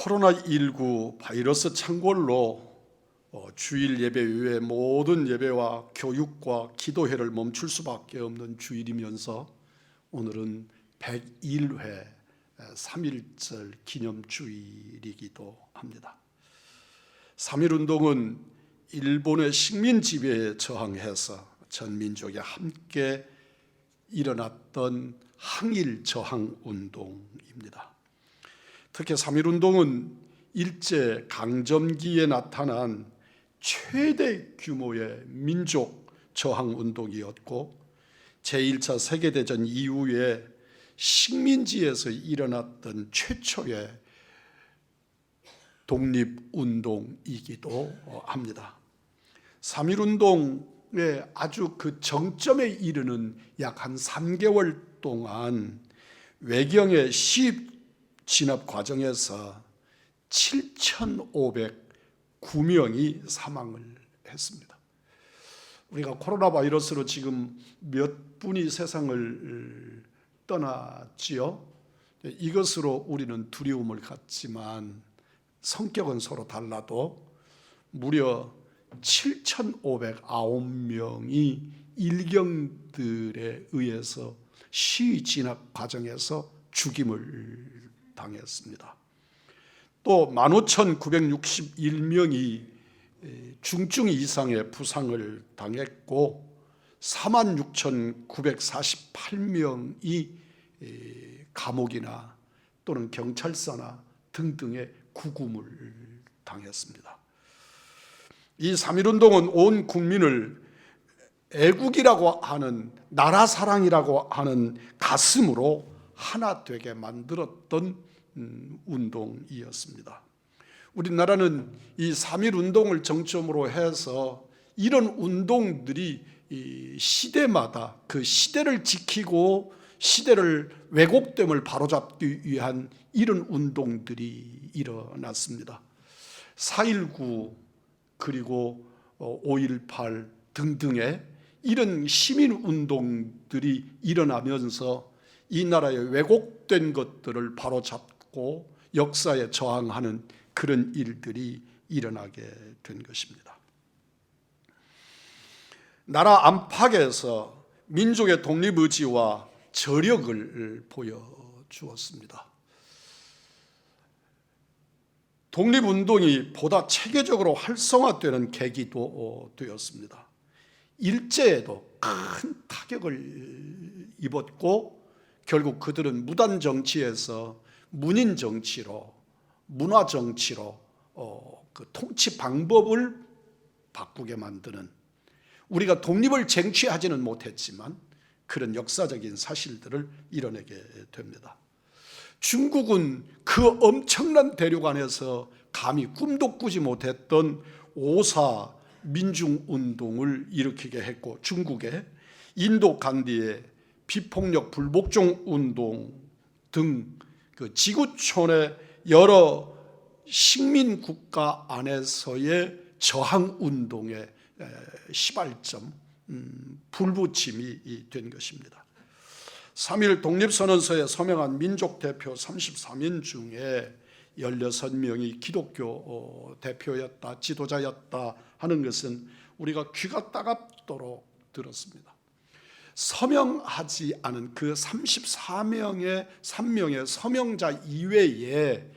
코로나19 바이러스 창궐로 주일 예배 외의 모든 예배와 교육과 기도회를 멈출 수밖에 없는 주일이면서 오늘은 101회 3.1절 기념주일이기도 합니다. 3.1운동은 일본의 식민 지배에 저항해서 전 민족이 함께 일어났던 항일 저항 운동입니다. 특히 3.1운동은 일제 강점기에 나타난 최대 규모의 민족 저항 운동이었고 제1차 세계대전 이후에 식민지에서 일어났던 최초의 독립운동이기도 합니다. 3.1운동의 아주 그 정점에 이르는 약 한 3개월 동안 외경의 시입 진압 과정에서 7,509명이 사망을 했습니다. 우리가 코로나 바이러스로 지금 몇 분이 세상을 떠났지요. 이것으로 우리는 두려움을 갖지만 성격은 서로 달라도 무려 7,509명이 일경들에 의해서 시위 진압 과정에서 죽임을 당했습니다. 또 15,961명이 중증 이상의 부상을 당했고 46,948명이 감옥이나 또는 경찰서나 등등의 구금을 당했습니다. 이 3.1운동은 온 국민을 애국이라고 하는 나라 사랑이라고 하는 가슴으로 하나 되게 만들었던 운동이었습니다. 우리나라는 이 3.1운동을 정점으로 해서 이런 운동들이 시대마다 그 시대를 지키고 시대를 왜곡됨을 바로잡기 위한 이런 운동들이 일어났습니다. 4.19 그리고 5.18 등등의 이런 시민운동들이 일어나면서 이 나라의 왜곡된 것들을 바로잡고 역사에 저항하는 그런 일들이 일어나게 된 것입니다. 나라 안팎에서 민족의 독립의지와 저력을 보여주었습니다. 독립운동이 보다 체계적으로 활성화되는 계기도 되었습니다. 일제에도 큰 타격을 입었고 결국 그들은 무단 정치에서 문인 정치로, 문화 정치로 그 통치 방법을 바꾸게 만드는, 우리가 독립을 쟁취하지는 못했지만 그런 역사적인 사실들을 이뤄내게 됩니다. 중국은 그 엄청난 대륙 안에서 감히 꿈도 꾸지 못했던 5.4 민중운동을 일으키게 했고, 중국에 인도 간디의 비폭력 불복종 운동 등 그 지구촌의 여러 식민 국가 안에서의 저항 운동의 시발점, 불붙임이 된 것입니다. 3.1 독립선언서에 서명한 민족 대표 33인 중에 16명이 기독교 대표였다, 지도자였다 하는 것은 우리가 귀가 따갑도록 들었습니다. 서명하지 않은 그 34명의 3명의 서명자 이외에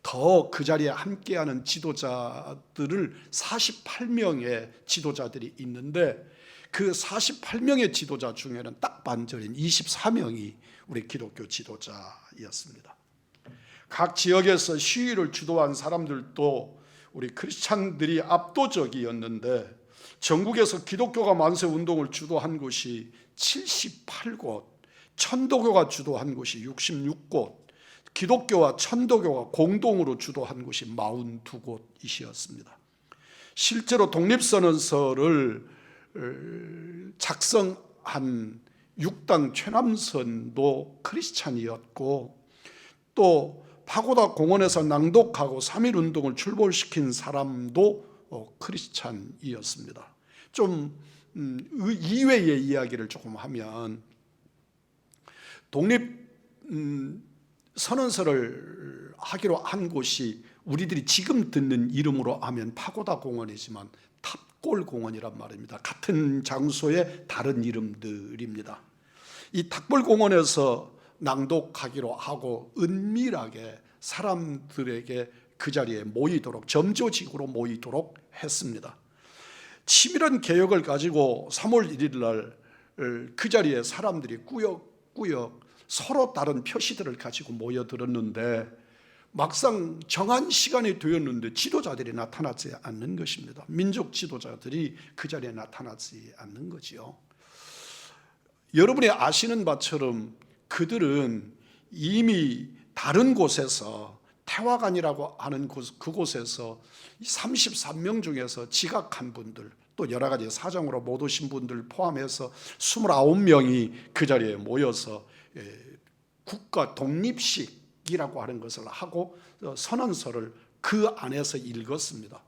더 그 자리에 함께하는 지도자들을 48명의 지도자들이 있는데 그 48명의 지도자 중에는 딱 반절인 24명이 우리 기독교 지도자였습니다. 각 지역에서 시위를 주도한 사람들도 우리 크리스찬들이 압도적이었는데 전국에서 기독교가 만세 운동을 주도한 곳이 78곳, 천도교가 주도한 곳이 66곳, 기독교와 천도교가 공동으로 주도한 곳이 42곳이었습니다. 실제로 독립선언서를 작성한 6당 최남선도 크리스찬이었고 또 파고다 공원에서 낭독하고 3.1운동을 출범시킨 사람도 크리스찬이었습니다. 좀 이외의 이야기를 조금 하면 독립 선언서를 하기로 한 곳이 우리들이 지금 듣는 이름으로 하면 파고다 공원이지만 탑골 공원이란 말입니다. 같은 장소의 다른 이름들입니다. 이 탑골 공원에서 낭독하기로 하고 은밀하게 사람들에게 그 자리에 모이도록, 점조직으로 모이도록 했습니다. 치밀한 계획을 가지고 3월 1일 날 그 자리에 사람들이 꾸역꾸역 서로 다른 표시들을 가지고 모여들었는데 막상 정한 시간이 되었는데 지도자들이 나타나지 않는 것입니다. 민족 지도자들이 그 자리에 나타나지 않는 거지요. 여러분이 아시는 바처럼 그들은 이미 다른 곳에서, 태화관이라고 하는 그곳에서 33명 중에서 지각한 분들, 또 여러 가지 사정으로 못 오신 분들 포함해서 29명이 그 자리에 모여서 국가 독립식이라고 하는 것을 하고 선언서를 그 안에서 읽었습니다.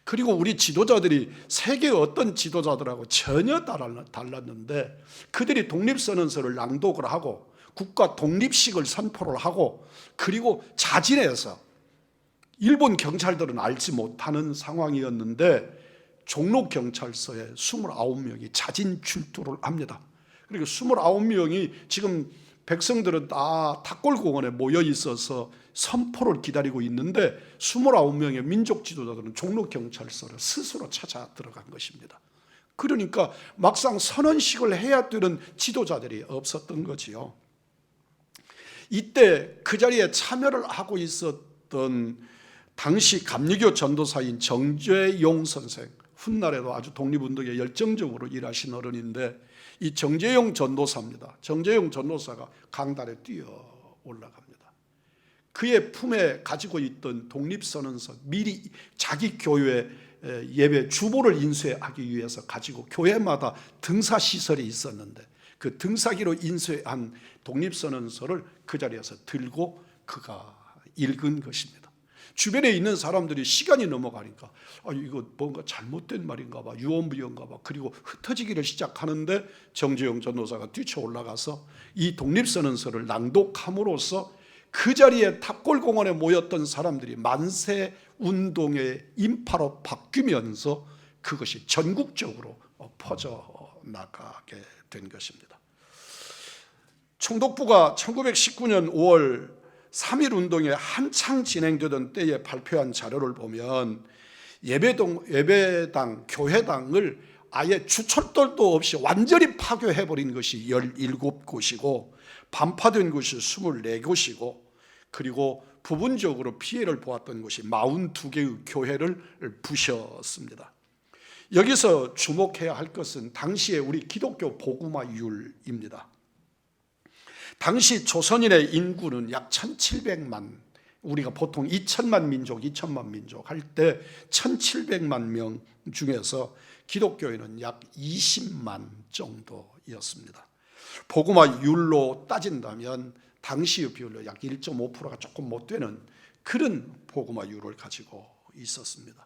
그리고 우리 지도자들이 세계 어떤 지도자들하고 전혀 달랐는데 그들이 독립선언서를 낭독을 하고 국가 독립식을 선포를 하고 그리고 자진해서, 일본 경찰들은 알지 못하는 상황이었는데 종로경찰서에 29명이 자진 출두를 합니다. 그리고 29명이 지금 백성들은 다 탑골공원에 모여 있어서 선포를 기다리고 있는데 29명의 민족 지도자들은 종로경찰서를 스스로 찾아 들어간 것입니다. 그러니까 막상 선언식을 해야 되는 지도자들이 없었던 거지요. 이때 그 자리에 참여를 하고 있었던 당시 감리교 전도사인 정재용 선생, 훗날에도 아주 독립운동에 열정적으로 일하신 어른인데 이 정재용 전도사입니다. 정재용 전도사가 강단에 뛰어 올라갑니다. 그의 품에 가지고 있던 독립선언서, 미리 자기 교회 예배 주보를 인쇄하기 위해서 가지고 교회마다 등사시설이 있었는데 그 등사기로 인쇄한 독립선언서를 그 자리에서 들고 그가 읽은 것입니다. 주변에 있는 사람들이 시간이 넘어가니까 이거 뭔가 잘못된 말인가 봐, 유언비어인가 봐, 그리고 흩어지기를 시작하는데 정재용 전도사가 뛰쳐 올라가서 이 독립선언서를 낭독함으로써 그 자리에 탑골공원에 모였던 사람들이 만세운동의 인파로 바뀌면서 그것이 전국적으로 퍼져나가게 된 것입니다. 총독부가 1919년 5월 3.1운동이 한창 진행되던 때에 발표한 자료를 보면 예배당, 교회당을 아예 주철돌도 없이 완전히 파괴해버린 것이 17곳이고 반파된 곳이 24곳이고 그리고 부분적으로 피해를 보았던 곳이 42개의 교회를 부셨습니다. 여기서 주목해야 할 것은 당시의 우리 기독교 복음화율입니다. 당시 조선인의 인구는 약 1700만, 우리가 보통 2천만 민족 할 때 1700만 명 중에서 기독교인은 약 20만 정도였습니다. 복음화율로 따진다면 당시의 비율로 약 1.5%가 조금 못 되는 그런 복음화율을 가지고 있었습니다.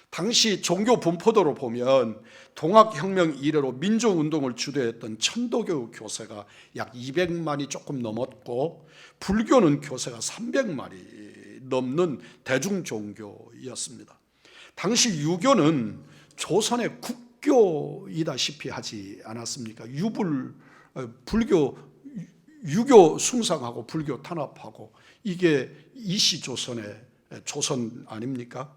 당시 종교 분포도로 보면 동학혁명 이래로 민족운동을 주도했던 천도교 교세가 약 200만이 조금 넘었고 불교는 교세가 300만이 넘는 대중종교였습니다. 당시 유교는 조선의 국교이다시피 하지 않았습니까? 불교, 유교 숭상하고 불교 탄압하고 이게 이시조선의 조선 아닙니까?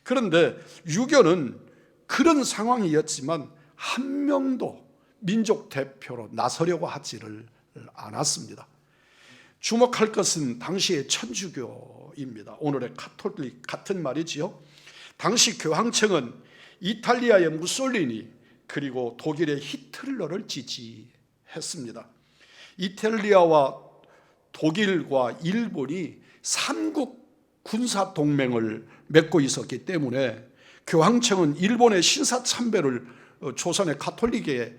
그런데 유교는 그런 상황이었지만 한 명도 민족 대표로 나서려고 하지를 않았습니다. 주목할 것은 당시의 천주교입니다. 오늘의 가톨릭 같은 말이지요. 당시 교황청은 이탈리아의 무솔리니 그리고 독일의 히틀러를 지지했습니다. 이탈리아와 독일과 일본이 삼국 군사동맹을 맺고 있었기 때문에 교황청은 일본의 신사참배를 조선의 가톨릭에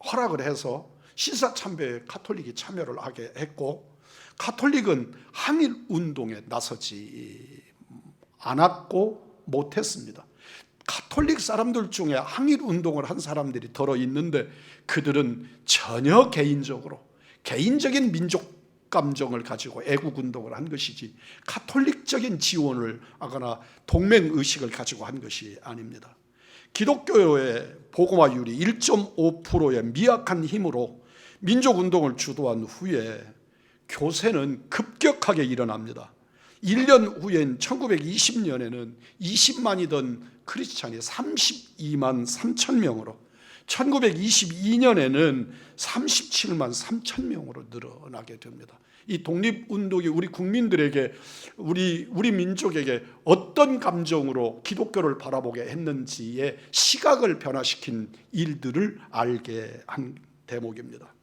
허락을 해서 신사참배에 가톨릭이 참여를 하게 했고 가톨릭은 항일운동에 나서지 않았고 못했습니다. 가톨릭 사람들 중에 항일운동을 한 사람들이 더러 있는데 그들은 전혀 개인적인 민족 감정을 가지고 애국 운동을 한 것이지 가톨릭적인 지원을 하거나 동맹 의식을 가지고 한 것이 아닙니다. 기독교의 복음화율이 1.5%의 미약한 힘으로 민족운동을 주도한 후에 교세는 급격하게 일어납니다. 1년 후인 1920년에는 20만이던 크리스찬이 32만 3천 명으로, 1922년에는 37만 3천 명으로 늘어나게 됩니다. 이 독립운동이 우리 국민들에게, 우리 민족에게 어떤 감정으로 기독교를 바라보게 했는지의 시각을 변화시킨 일들을 알게 한 대목입니다.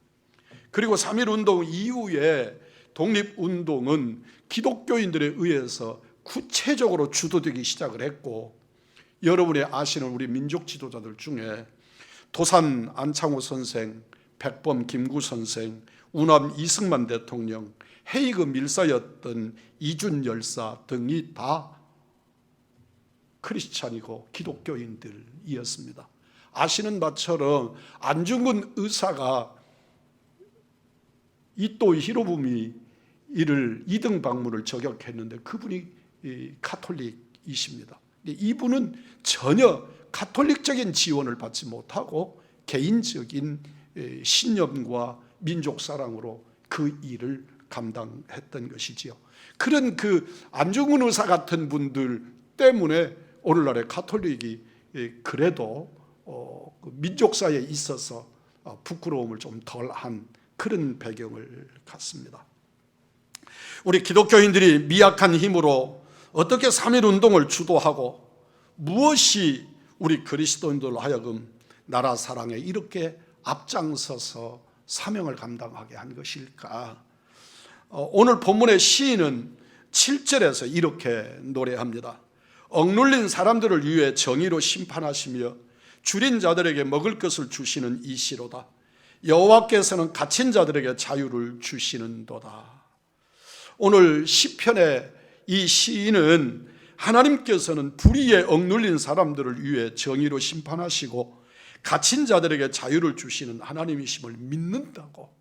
그리고 3.1운동 이후에 독립운동은 기독교인들에 의해서 구체적으로 주도되기 시작을 했고, 여러분이 아시는 우리 민족 지도자들 중에 도산 안창호 선생, 백범 김구 선생, 우남 이승만 대통령, 헤이그 밀사였던 이준 열사 등이 다 크리스찬이고 기독교인들이었습니다. 아시는 바처럼 안중근 의사가 이토 히로부미 이를 2등 방문을 저격했는데 그분이 가톨릭이십니다. 이분은 전혀 가톨릭적인 지원을 받지 못하고 개인적인 신념과 민족 사랑으로 그 일을 감당했던 것이지요. 그런 그 안중근 의사 같은 분들 때문에 오늘날의 가톨릭이 그래도 민족사에 있어서 부끄러움을 좀 덜한 그런 배경을 갖습니다. 우리 기독교인들이 미약한 힘으로 어떻게 3.1운동을 주도하고 무엇이 우리 그리스도인들로 하여금 나라 사랑에 이렇게 앞장서서 사명을 감당하게 한 것일까? 오늘 본문의 시인은 7절에서 이렇게 노래합니다. 억눌린 사람들을 위해 정의로 심판하시며 줄인 자들에게 먹을 것을 주시는 이시로다. 여호와께서는 갇힌 자들에게 자유를 주시는도다. 오늘 시편의 이 시인은 하나님께서는 불의에 억눌린 사람들을 위해 정의로 심판하시고 갇힌 자들에게 자유를 주시는 하나님이심을 믿는다고,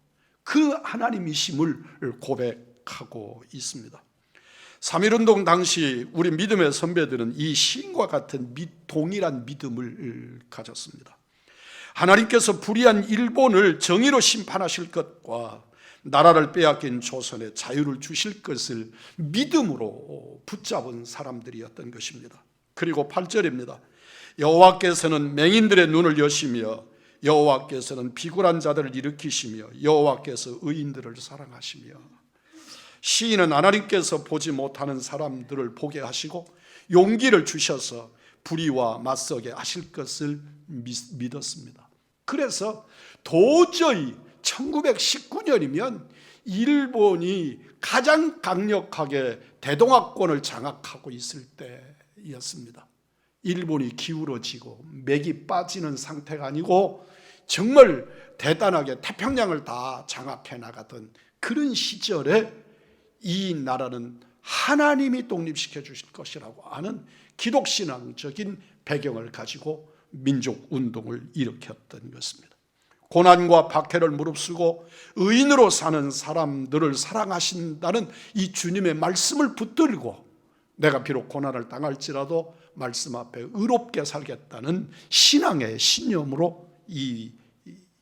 그 하나님이심을 고백하고 있습니다. 3.1운동 당시 우리 믿음의 선배들은 이 시인과 같은 동일한 믿음을 가졌습니다. 하나님께서 불의한 일본을 정의로 심판하실 것과 나라를 빼앗긴 조선에 자유를 주실 것을 믿음으로 붙잡은 사람들이었던 것입니다. 그리고 8절입니다. 여호와께서는 맹인들의 눈을 여시며 여호와께서는 비굴한 자들을 일으키시며 여호와께서 의인들을 사랑하시며, 시인은 하나님께서 보지 못하는 사람들을 보게 하시고 용기를 주셔서 불의와 맞서게 하실 것을 믿었습니다. 그래서 도저히 1919년이면 일본이 가장 강력하게 대동아권을 장악하고 있을 때였습니다. 일본이 기울어지고 맥이 빠지는 상태가 아니고 정말 대단하게 태평양을 다 장악해 나가던 그런 시절에 이 나라는 하나님이 독립시켜 주실 것이라고 하는 기독신앙적인 배경을 가지고 민족운동을 일으켰던 것입니다. 고난과 박해를 무릅쓰고 의인으로 사는 사람들을 사랑하신다는 이 주님의 말씀을 붙들고 내가 비록 고난을 당할지라도 말씀 앞에 의롭게 살겠다는 신앙의 신념으로 이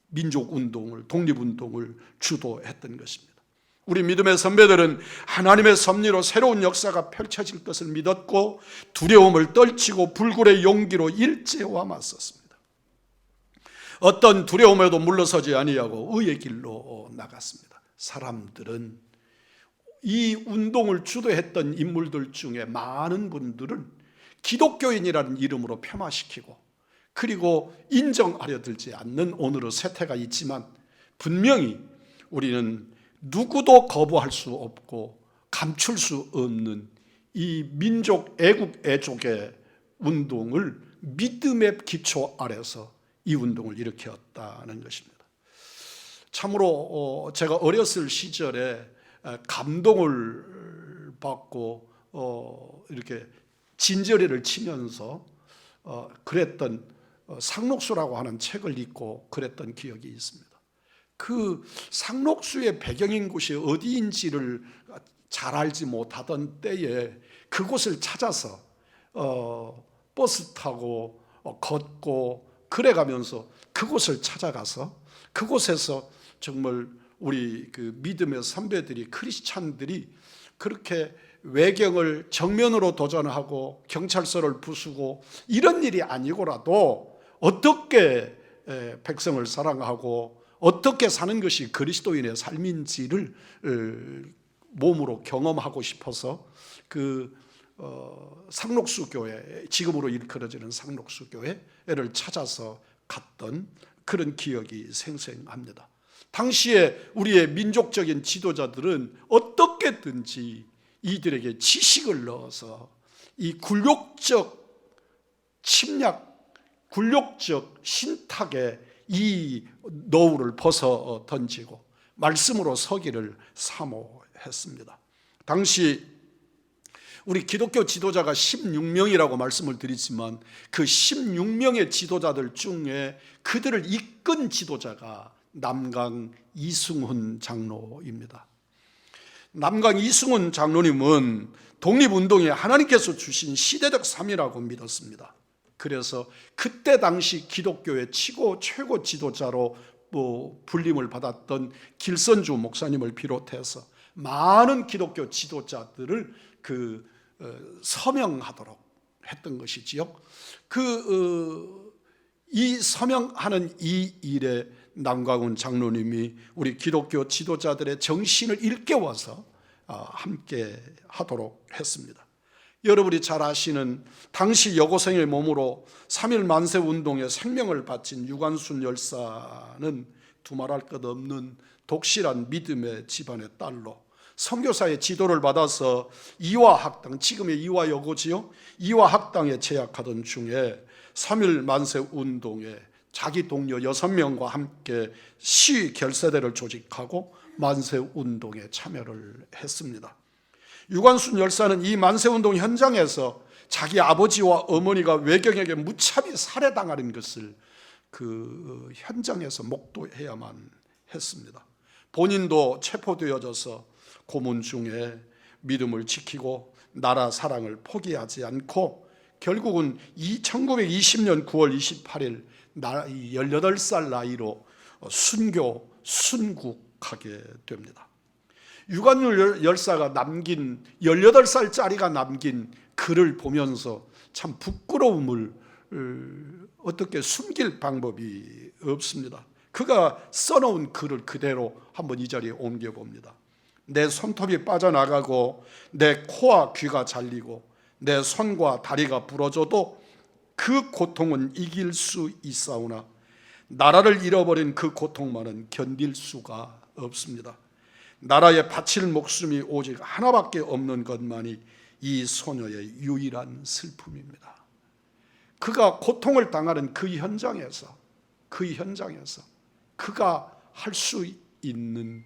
민족운동을, 독립운동을 주도했던 것입니다. 우리 믿음의 선배들은 하나님의 섭리로 새로운 역사가 펼쳐질 것을 믿었고 두려움을 떨치고 불굴의 용기로 일제와 맞섰습니다. 어떤 두려움에도 물러서지 아니하고 의의 길로 나갔습니다. 사람들은 이 운동을 주도했던 인물들 중에 많은 분들은 기독교인이라는 이름으로 폄하시키고 그리고 인정하려 들지 않는 오늘의 세태가 있지만, 분명히 우리는 누구도 거부할 수 없고 감출 수 없는 이 민족 애국 애족의 운동을 믿음의 기초 아래서 이 운동을 일으켰다는 것입니다. 참으로 제가 어렸을 시절에 감동을 받고 이렇게 진저리를 치면서 그랬던 상록수라고 하는 책을 읽고 그랬던 기억이 있습니다. 그 상록수의 배경인 곳이 어디인지를 잘 알지 못하던 때에 그곳을 찾아서 버스 타고 걷고 그래가면서 그곳을 찾아가서 그곳에서 정말 우리 그 믿음의 선배들이, 크리스찬들이 그렇게 외경을 정면으로 도전하고 경찰서를 부수고 이런 일이 아니고라도 어떻게 백성을 사랑하고 어떻게 사는 것이 그리스도인의 삶인지를 몸으로 경험하고 싶어서 그 상록수 교회, 지금으로 일컬어지는 상록수 교회를 찾아서 갔던 그런 기억이 생생합니다. 당시에 우리의 민족적인 지도자들은 어떻게든지 이들에게 지식을 넣어서 이 굴욕적 침략, 굴욕적 신탁의 이 노울을 벗어 던지고 말씀으로 서기를 사모했습니다. 당시 우리 기독교 지도자가 16명이라고 말씀을 드리지만 그 16명의 지도자들 중에 그들을 이끈 지도자가 남강 이승훈 장로입니다. 남강 이승훈 장로님은 독립운동에 하나님께서 주신 시대적 삶이라고 믿었습니다. 그래서 그때 당시 기독교의 최고 지도자로 불림을 받았던 길선주 목사님을 비롯해서 많은 기독교 지도자들을 서명하도록 했던 것이지요. 이 서명하는 이 일에 남강훈 장로님이 우리 기독교 지도자들의 정신을 일깨워서 함께 하도록 했습니다. 여러분이 잘 아시는 당시 여고생의 몸으로 3.1 만세운동에 생명을 바친 유관순 열사는 두말할 것 없는 독실한 믿음의 집안의 딸로 선교사의 지도를 받아서 이화학당, 지금의 이화여고지요, 이화학당에 재학하던 중에 3.1 만세운동에 자기 동료 6명과 함께 시위 결세대를 조직하고 만세운동에 참여를 했습니다. 유관순 열사는 이 만세운동 현장에서 자기 아버지와 어머니가 외경에게 무차별 살해당하는 것을 그 현장에서 목도해야만 했습니다. 본인도 체포되어져서 고문 중에 믿음을 지키고 나라 사랑을 포기하지 않고 결국은 1920년 9월 28일 18살 나이로 순국하게 됩니다. 유관순 열사가 남긴 18살짜리가 남긴 글을 보면서 참 부끄러움을 어떻게 숨길 방법이 없습니다. 그가 써놓은 글을 그대로 한번 이 자리에 옮겨봅니다. 내 손톱이 빠져나가고 내 코와 귀가 잘리고 내 손과 다리가 부러져도 그 고통은 이길 수 있사오나 나라를 잃어버린 그 고통만은 견딜 수가 없습니다. 나라에 바칠 목숨이 오직 하나밖에 없는 것만이 이 소녀의 유일한 슬픔입니다. 그가 고통을 당하는 그 현장에서 그가 할 수 있는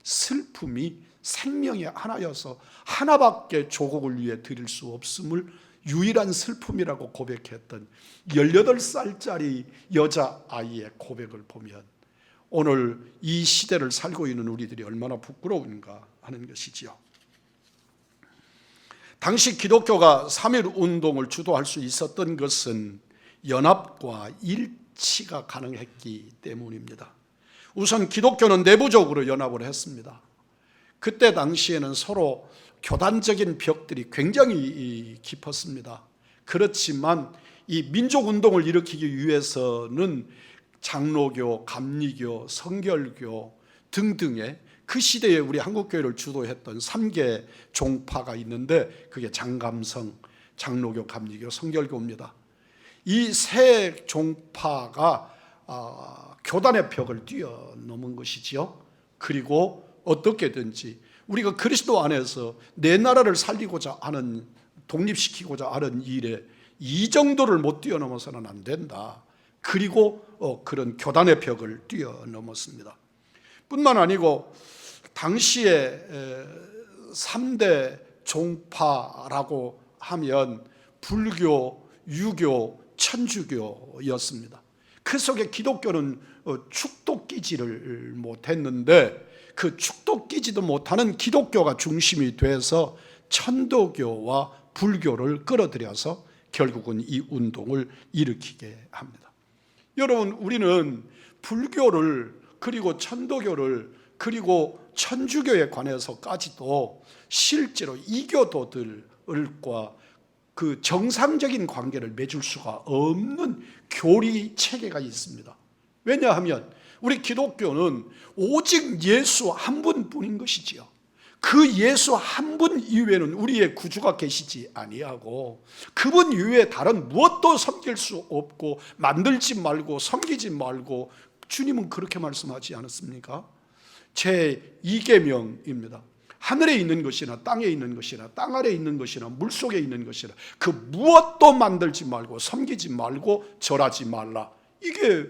슬픔이 생명의 하나여서 하나밖에 조국을 위해 드릴 수 없음을 유일한 슬픔이라고 고백했던 18살짜리 여자아이의 고백을 보면 오늘 이 시대를 살고 있는 우리들이 얼마나 부끄러운가 하는 것이지요. 당시 기독교가 3.1 운동을 주도할 수 있었던 것은 연합과 일치가 가능했기 때문입니다. 우선 기독교는 내부적으로 연합을 했습니다. 그때 당시에는 서로 교단적인 벽들이 굉장히 깊었습니다. 그렇지만 이 민족운동을 일으키기 위해서는 장로교, 감리교, 성결교 등등의 그 시대에 우리 한국교회를 주도했던 3개 종파가 있는데 그게 장감성, 장로교, 감리교, 성결교입니다. 이 세 종파가 교단의 벽을 뛰어넘은 것이지요. 그리고 어떻게든지 우리가 그리스도 안에서 내 나라를 살리고자 하는, 독립시키고자 하는 일에 이 정도를 못 뛰어넘어서는 안 된다. 그리고 그런 교단의 벽을 뛰어넘었습니다. 뿐만 아니고 당시에 3대 종파라고 하면 불교, 유교, 천주교였습니다. 그 속에 기독교는 축도끼지를 못했는데 그 축도끼지도 못하는 기독교가 중심이 돼서 천도교와 불교를 끌어들여서 결국은 이 운동을 일으키게 합니다. 여러분, 우리는 불교를 그리고 천도교를 그리고 천주교에 관해서까지도 실제로 이교도들과 그 정상적인 관계를 맺을 수가 없는 교리 체계가 있습니다. 왜냐하면 우리 기독교는 오직 예수 한 분뿐인 것이지요. 그 예수 한 분 이외에는 우리의 구주가 계시지 아니하고 그분 이외에 다른 무엇도 섬길 수 없고 만들지 말고 섬기지 말고, 주님은 그렇게 말씀하지 않았습니까? 제 2계명입니다. 하늘에 있는 것이나 땅에 있는 것이나 땅 아래에 있는 것이나 물속에 있는 것이나 그 무엇도 만들지 말고 섬기지 말고 절하지 말라. 이게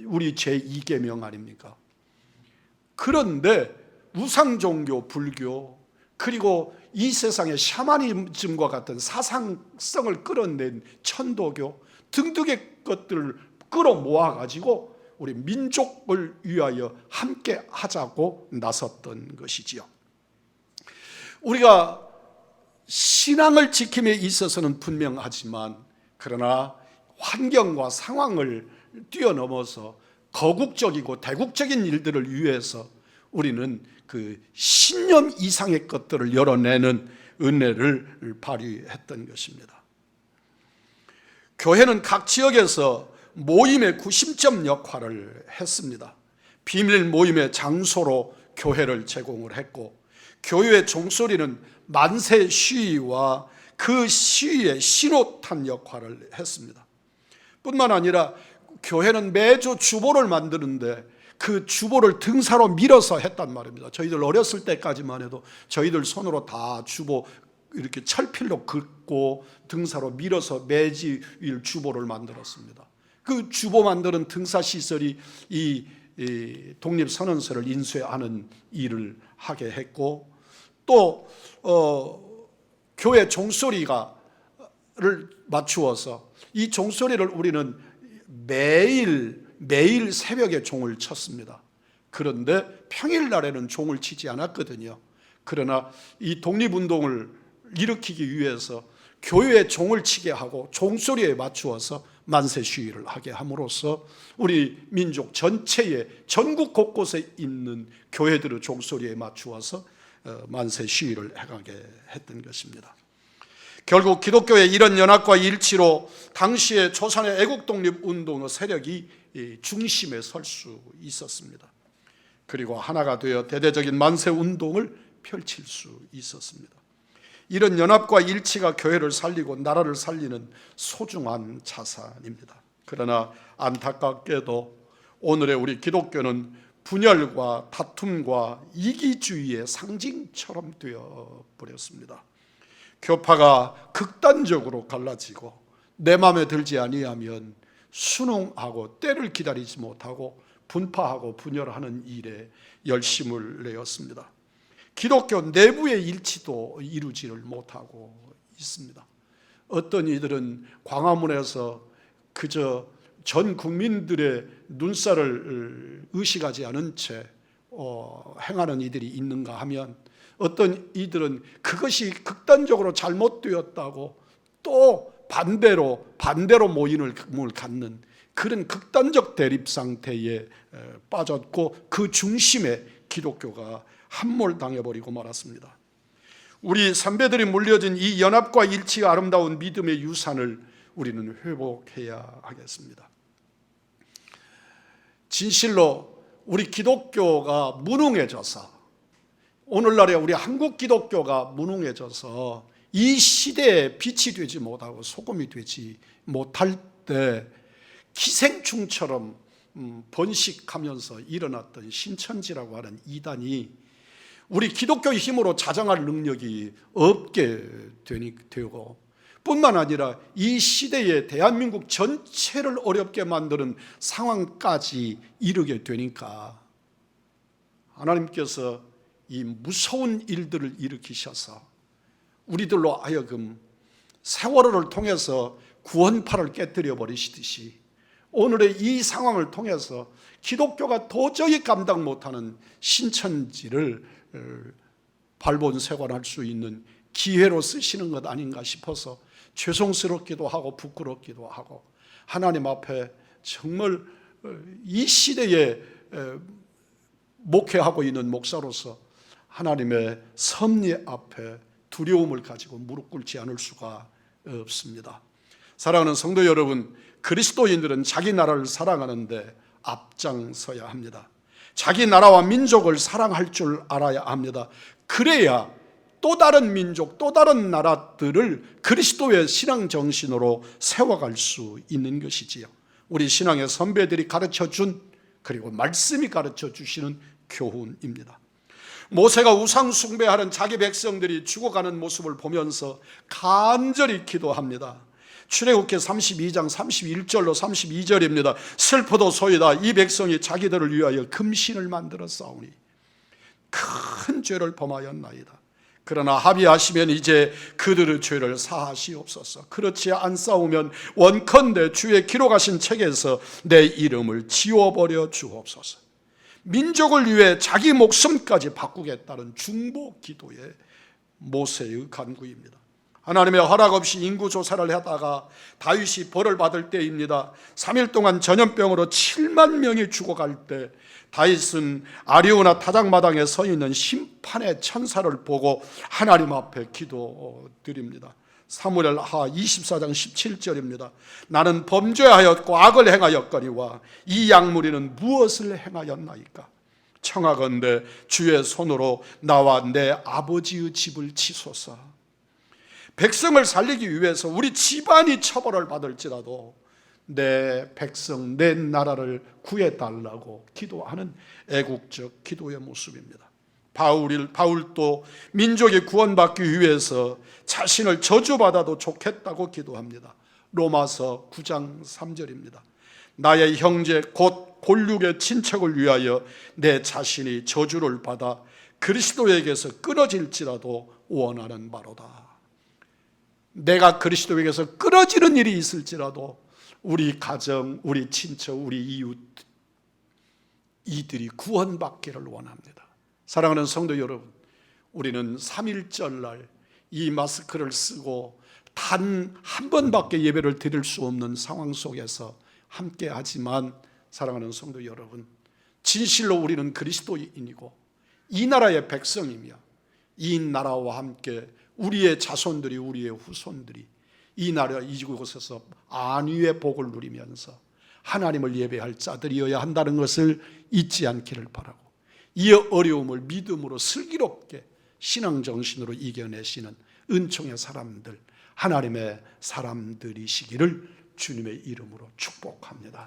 우리 제 2계명 아닙니까? 그런데 우상종교, 불교, 그리고 이 세상의 샤머니즘과 같은 사상성을 끌어낸 천도교 등등의 것들을 끌어모아 가지고 우리 민족을 위하여 함께 하자고 나섰던 것이지요. 우리가 신앙을 지킴에 있어서는 분명하지만 그러나 환경과 상황을 뛰어넘어서 거국적이고 대국적인 일들을 위해서 우리는 그 신념 이상의 것들을 열어내는 은혜를 발휘했던 것입니다. 교회는 각 지역에서 모임의 구심점 역할을 했습니다. 비밀 모임의 장소로 교회를 제공을 했고, 교회의 종소리는 만세 시위와 그 시위의 신호탄 역할을 했습니다. 뿐만 아니라 교회는 매주 주보를 만드는데 그 주보를 등사로 밀어서 했단 말입니다. 저희들 어렸을 때까지만 해도 저희들 손으로 다 주보 이렇게 철필로 긋고 등사로 밀어서 매주일 주보를 만들었습니다. 그 주보 만드는 등사시설이 이 독립선언서를 인쇄하는 일을 하게 했고, 또 교회 종소리를 맞추어서 이 종소리를 우리는 매일 새벽에 종을 쳤습니다. 그런데 평일날에는 종을 치지 않았거든요. 그러나 이 독립운동을 일으키기 위해서 교회에 종을 치게 하고 종소리에 맞추어서 만세 시위를 하게 함으로써 우리 민족 전체의 전국 곳곳에 있는 교회들의 종소리에 맞추어서 만세 시위를 해가게 했던 것입니다. 결국 기독교의 이런 연합과 일치로 당시의 조선의 애국독립운동의 세력이 중심에 설 수 있었습니다. 그리고 하나가 되어 대대적인 만세운동을 펼칠 수 있었습니다. 이런 연합과 일치가 교회를 살리고 나라를 살리는 소중한 자산입니다. 그러나 안타깝게도 오늘의 우리 기독교는 분열과 다툼과 이기주의의 상징처럼 되어 버렸습니다. 교파가 극단적으로 갈라지고 내 마음에 들지 아니하면 순응하고 때를 기다리지 못하고 분파하고 분열하는 일에 열심을 내었습니다. 기독교 내부의 일치도 이루지를 못하고 있습니다. 어떤 이들은 광화문에서 그저 전 국민들의 눈살을 의식하지 않은 채 행하는 이들이 있는가 하면, 어떤 이들은 그것이 극단적으로 잘못되었다고 또 반대로 모임을 갖는 그런 극단적 대립 상태에 빠졌고, 그 중심에 기독교가 함몰당해버리고 말았습니다. 우리 선배들이 물려준 이 연합과 일치가 아름다운 믿음의 유산을 우리는 회복해야 하겠습니다. 진실로 우리 기독교가 무능해져서, 오늘날의 우리 한국 기독교가 무능해져서 이 시대에 빛이 되지 못하고 소금이 되지 못할 때 기생충처럼 번식하면서 일어났던 신천지라고 하는 이단이 우리 기독교의 힘으로 자정할 능력이 없게 되고, 뿐만 아니라 이 시대에 대한민국 전체를 어렵게 만드는 상황까지 이르게 되니까 하나님께서 이 무서운 일들을 일으키셔서 우리들로 하여금 세월호를 통해서 구원파를 깨뜨려 버리시듯이 오늘의 이 상황을 통해서 기독교가 도저히 감당 못하는 신천지를 발본색원할 수 있는 기회로 쓰시는 것 아닌가 싶어서 죄송스럽기도 하고 부끄럽기도 하고, 하나님 앞에 정말 이 시대에 목회하고 있는 목사로서 하나님의 섭리 앞에 두려움을 가지고 무릎 꿇지 않을 수가 없습니다. 사랑하는 성도 여러분, 그리스도인들은 자기 나라를 사랑하는데 앞장서야 합니다. 자기 나라와 민족을 사랑할 줄 알아야 합니다. 그래야 또 다른 민족, 또 다른 나라들을 그리스도의 신앙 정신으로 세워갈 수 있는 것이지요. 우리 신앙의 선배들이 가르쳐준, 그리고 말씀이 가르쳐 주시는 교훈입니다. 모세가 우상 숭배하는 자기 백성들이 죽어가는 모습을 보면서 간절히 기도합니다. 출애굽기 32장 31절로 32절입니다. 슬퍼도 소이다. 이 백성이 자기들을 위하여 금신을 만들어 싸우니 큰 죄를 범하였나이다. 그러나 합의하시면 이제 그들의 죄를 사하시옵소서. 그렇지 않사오면 원컨대 주의 기록하신 책에서 내 이름을 지워버려 주옵소서. 민족을 위해 자기 목숨까지 바꾸겠다는 중보 기도의 모세의 간구입니다. 하나님의 허락 없이 인구조사를 하다가 다윗이 벌을 받을 때입니다. 3일 동안 전염병으로 7만 명이 죽어갈 때 다윗은 아리우나 타작마당에 서 있는 심판의 천사를 보고 하나님 앞에 기도드립니다. 사무엘하 24장 17절입니다. 나는 범죄하였고 악을 행하였거니와 이 양무리는 무엇을 행하였나이까? 청하건대 주의 손으로 나와 내 아버지의 집을 치소서. 백성을 살리기 위해서 우리 집안이 처벌을 받을지라도 내 백성, 내 나라를 구해달라고 기도하는 애국적 기도의 모습입니다. 바울도 민족이 구원받기 위해서 자신을 저주받아도 좋겠다고 기도합니다. 로마서 9장 3절입니다. 나의 형제 곧 골육의 친척을 위하여 내 자신이 저주를 받아 그리스도에게서 끊어질지라도 원하는 바로다. 내가 그리스도에게서 끊어지는 일이 있을지라도 우리 가정, 우리 친척, 우리 이웃 이들이 구원받기를 원합니다. 사랑하는 성도 여러분, 우리는 3.1절 날 이 마스크를 쓰고 단 한 번밖에 예배를 드릴 수 없는 상황 속에서 함께 하지만, 사랑하는 성도 여러분, 진실로 우리는 그리스도인이고 이 나라의 백성이며 이 나라와 함께 우리의 자손들이, 우리의 후손들이 이 나라 이곳에서 안위의 복을 누리면서 하나님을 예배할 자들이어야 한다는 것을 잊지 않기를 바라고, 이 어려움을 믿음으로 슬기롭게 신앙정신으로 이겨내시는 은총의 사람들, 하나님의 사람들이시기를 주님의 이름으로 축복합니다.